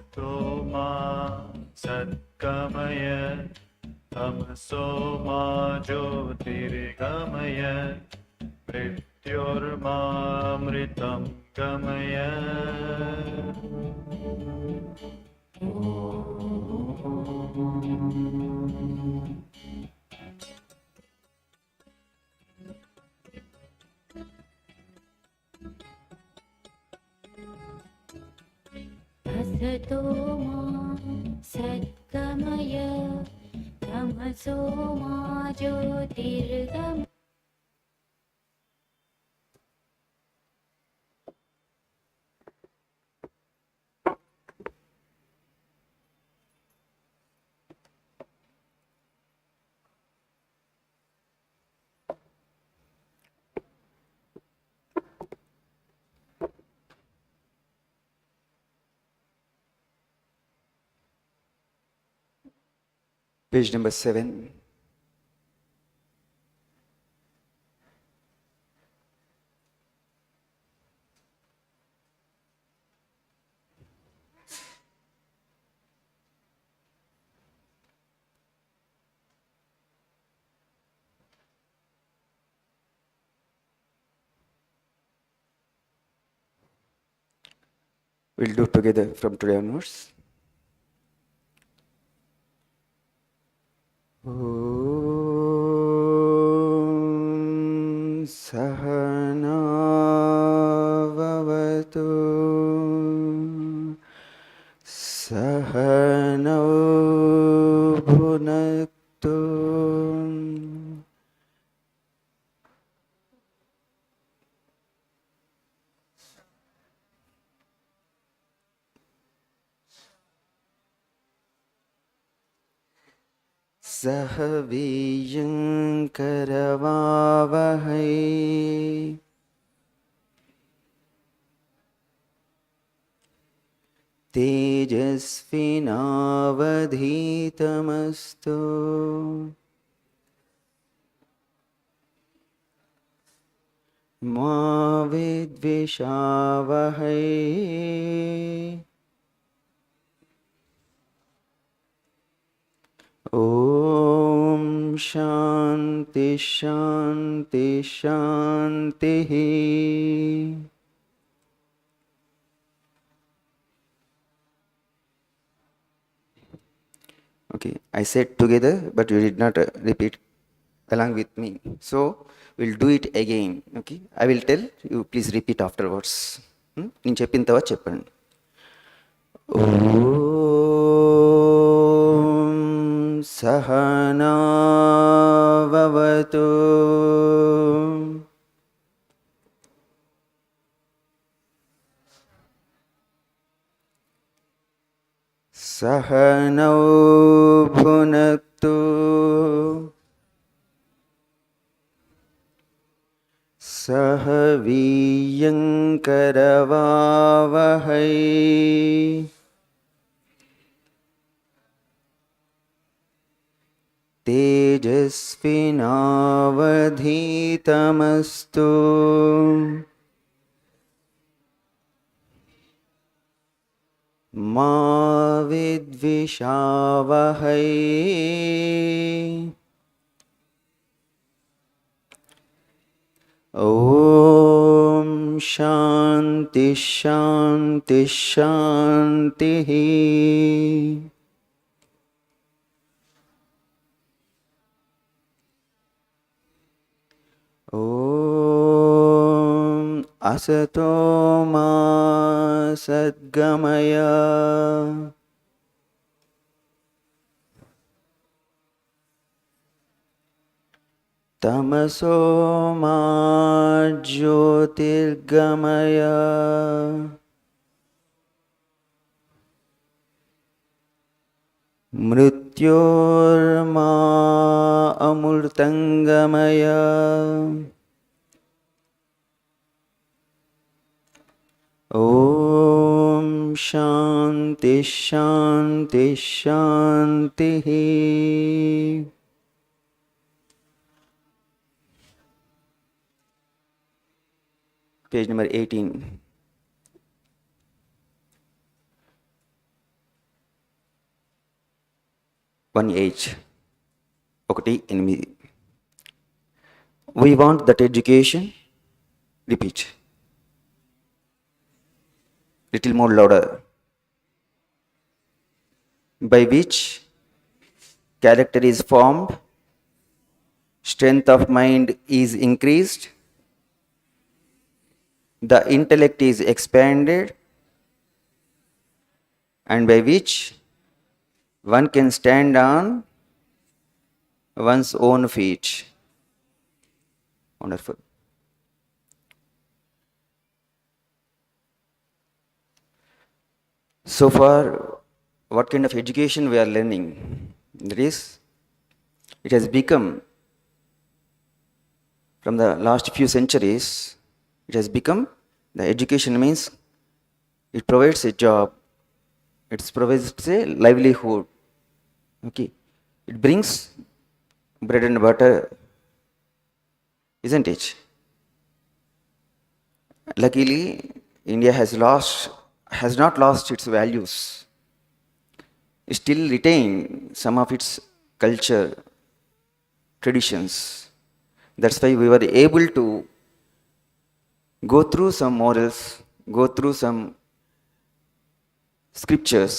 Sato ma Satgamaya Tamaso ma Jyotirgamaya Mrityormamritam Gamaya. Asato ma Satgamaya Tamaso ma Jyotirgamaya. Page number 7. We'll do together from today onwards. Om Sahana Vavatu Sahana Bhunaktu Sahaviyan Karavavahai Tejasvinavadhitamastu Ma Vidvishavahai. Om Shanti Shanti Shanti. Okay, I said together, but you did not repeat along with me. So we'll do it again. Okay, I will tell you. Please repeat afterwards. నేను చెప్పిన తర్వాత చెప్పండి. ఓం సహనా భవతు సహనౌ భునక్తు సహ వీర్యంకరవావహై తేజస్వినావధీతమస్తు మా విద్విషావహై. ఓం శాంతి శాంతి శాంతి. ఓం అసతో మా సద్గమయ తమసో మా జ్యోతిర్గమయ మృత్యోర్మా అమృతంగమయ. ఓం శాంతి శాంతి శాంతి. Page number 18. 1:8 1:8. We want that education, repeat, little more louder, by which character is formed, strength of mind is increased, the intellect is expanded, and by which one can stand on one's own feet. Wonderful. So far, what kind of education we are learning? That is, it has become, from the last few centuries, it has become, the education means it provides a job, it provides a livelihood. Okay, it brings bread and butter, isn't it? Luckily, India has not lost its values. It still retain some of its culture, traditions. That's why we were able to go through some morals, go through some scriptures,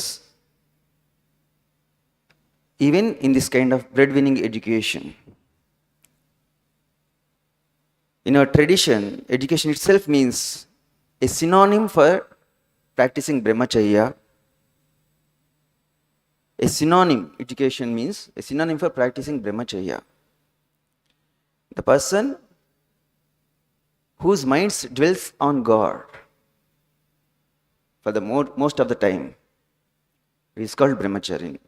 even in this kind of breadwinning education. In our tradition, education itself means a synonym for practicing brahmacharya. Education means a synonym for practicing brahmacharya. The person whose mind dwells on God for the most of the time is called brahmacharini.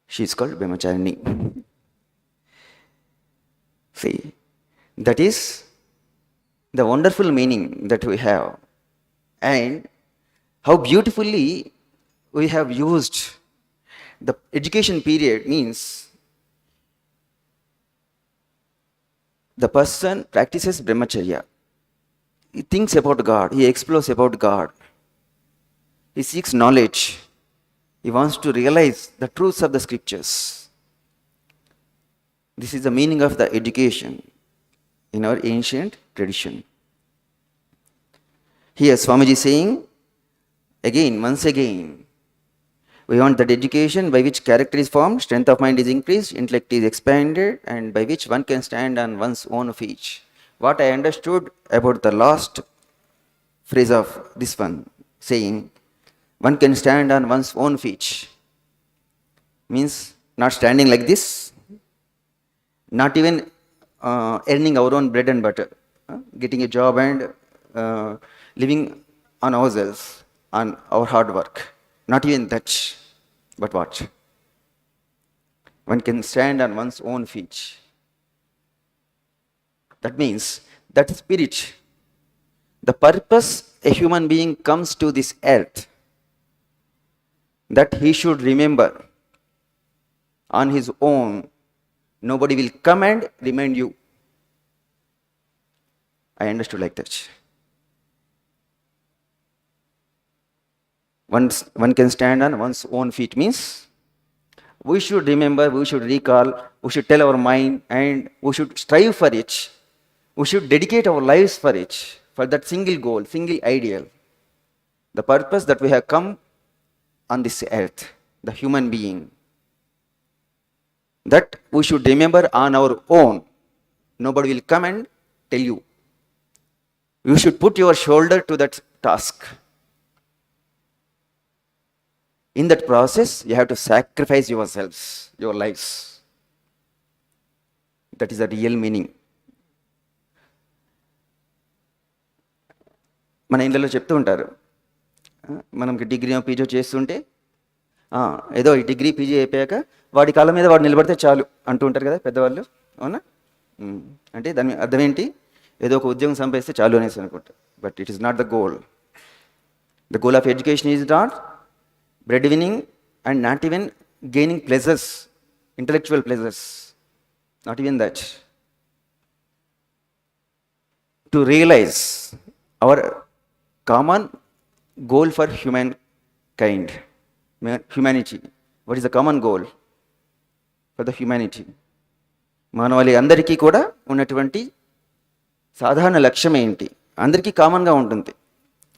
She is called brahmacharini. See, that is the wonderful meaning that we have, and how beautifully we have used the education period. Means the person practices brahmacharya, he thinks about God, he explores about God, he seeks knowledge, he wants to realize the truths of the scriptures. This is the meaning of the education in our ancient tradition. Here Swamiji is saying, once again, we want that education by which character is formed, strength of mind is increased, intellect is expanded, and by which one can stand on one's own feet. What I understood about the last phrase of this one, saying, one can stand on one's own feet, means not standing like this, not even earning our own bread and butter, getting a job and living on ourselves, on our hard work. Not even that. But what? One can stand on one's own feet. That means that spirit, the purpose a human being comes to this earth, that he should remember on his own. Nobody will come and remind you. I understood like that. One can stand on one's own feet means we should remember, we should recall, we should tell our mind, and we should strive for it. We should dedicate our lives for it, for that single goal, single ideal. The purpose that we have come on this earth, the human being, that we should remember on our own. Nobody will come and tell you. You should put your shoulder to that task. In that process, you have to sacrifice yourselves, your lives. That is the real meaning. మన ఇంట్లో చెప్తూ ఉంటారు, మనకి degree PG చేస్తుంటే ఏదో ఈ degree PG అయిపోయాక వాడి కాళ్ళ మీద వాడు నిలబడితే చాలు అంటూ ఉంటారు కదా పెద్దవాళ్ళు. అవునా? అంటే దాని అర్థం ఏంటి? ఏదో ఒక ఉద్యోగం సంపాదిస్తే చాలు అనేసి అనుకుంటారు. But it is not the goal. The goal of education is not breadwinning and not even gaining pleasures, intellectual pleasures. Not even that. To realize our common goal for humankind, humanity? What is the common goal for the humanity? మానవాళి అందరికీ కూడా ఉన్నటువంటి సాధారణ లక్ష్యం ఏంటి? అందరికీ కామన్గా ఉంటుంది.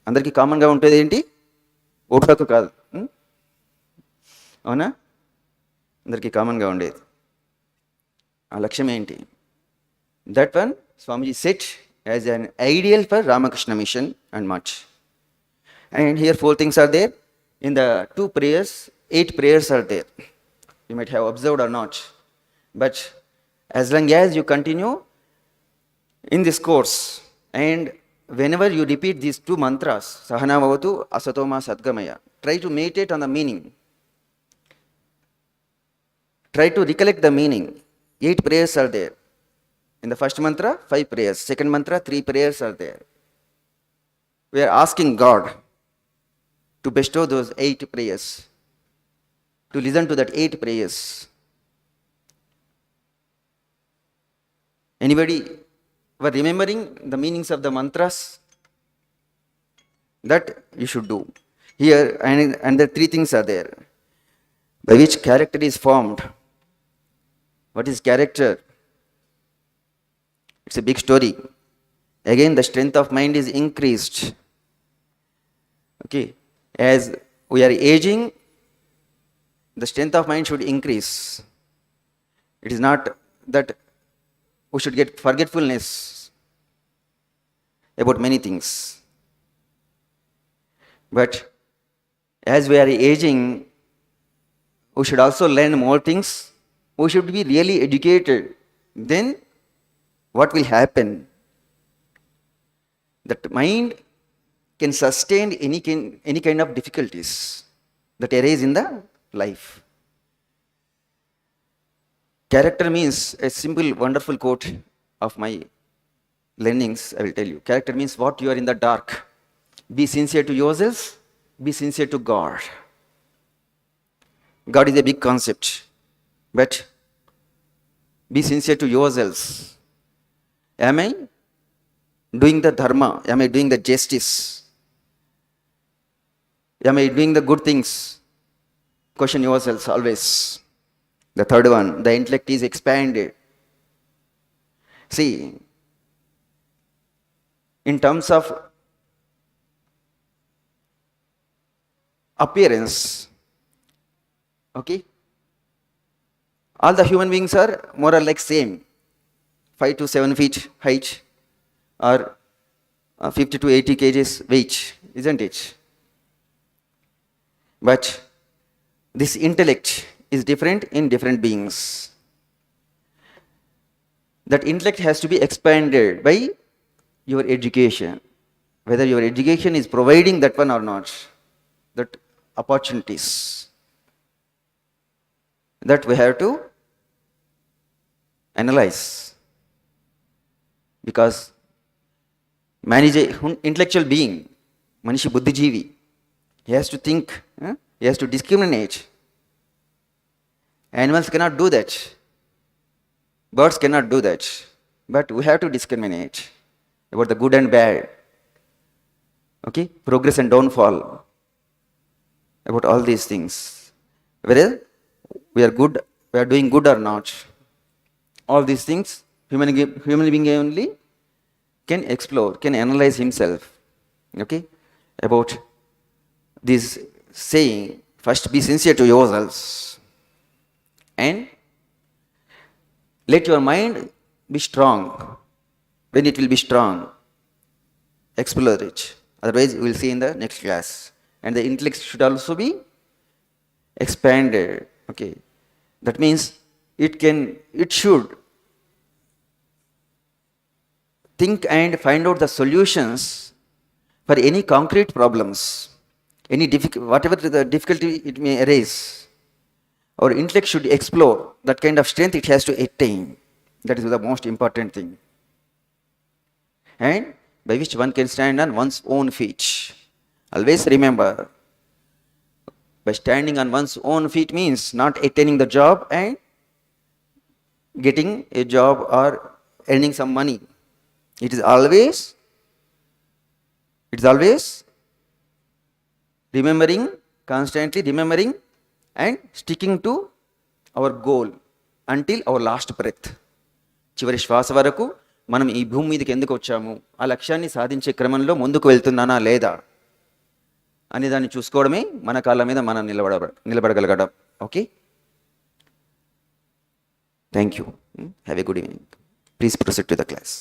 అందరికీ కామన్గా ఉంటుంది ఏంటి? ఓటు హక్కు కాదు, అవునా? అందరికీ కామన్గా ఉండేది ఆ లక్ష్యం ఏంటి? That one Swamiji set as an ideal for Ramakrishna mission and much. And here 4 things are there. In the 2 prayers, 8 prayers are there. You might have observed or not. But as long as you continue in this course, and whenever you repeat these 2 mantras, Sahana Bhavatu, Asatoma Sadgamaya, try to meditate on the meaning. Try to recollect the meaning. 8 prayers are there. In the first mantra, 5 prayers. Second mantra, 3 prayers are there. We are asking God to bestow those 8 prayers, to listen to that 8 prayers. Anybody were remembering the meanings of the mantras? That you should do. Here, and the 3 things are there. By which character is formed. What is character? It's a big story. Again, the strength of mind is increased. Okay. As we are aging, the strength of mind should increase. It is not that we should get forgetfulness about many things. But as we are aging, we should also learn more things. We should be really educated. Then what will happen? That mind can sustain any kind of difficulties that arise in the life. Character means a simple, wonderful quote of my learnings, I will tell you. Character means what you are in the dark. Be sincere to yourselves, be sincere to God. God is a big concept, but be sincere to yourselves. Am I doing the dharma? Am I doing the justice? Am I doing the good things? Question yourselves always. The third one, the intellect is expanded. See, in terms of appearance, okay, all the human beings are more or less same. 5 to 7 feet height or 50 to 80 kgs weight, isn't it? But this intellect is different in different beings. That intellect has to be expanded by your education. Whether your education is providing that one or not, that opportunities, that we have to analyze. Because man is an intellectual being, Manishi Buddhijeevi. He has to think, he has to discriminate. Animals cannot do that. Birds cannot do that. But we have to discriminate about the good and bad. Okay? Progress and downfall. About all these things. Whether we are good, we are doing good or not. All these things, human being only can explore, can analyze himself. Okay? About this saying, first be sincere to yourselves. And let your mind be strong. When it will be strong, explore it. Otherwise, we will see in the next class. And the intellect should also be expanded. Okay. That means it should think and find out the solutions for any concrete problems, whatever the difficulty it may arise. Our intellect should explore that kind of strength it has to attain. That is the most important thing. And by which one can stand on one's own feet. Always remember, by standing on one's own feet means not attaining the job and getting a job or earning some money. It is always remembering constantly remembering and sticking to our goal until our last breath. చివరి శ్వాస వరకు మనం ఈ భూమి మీదకి ఎందుకు వచ్చాము, ఆ లక్ష్యాన్ని సాధించే క్రమంలో ముందుకు వెళ్తున్నానా లేదా అనే దాన్ని చూసుకోవడమే మన కాళ్ళ మీద మనం నిలబడగలగడం. Okay, thank you. Have a good evening. Please proceed to the class.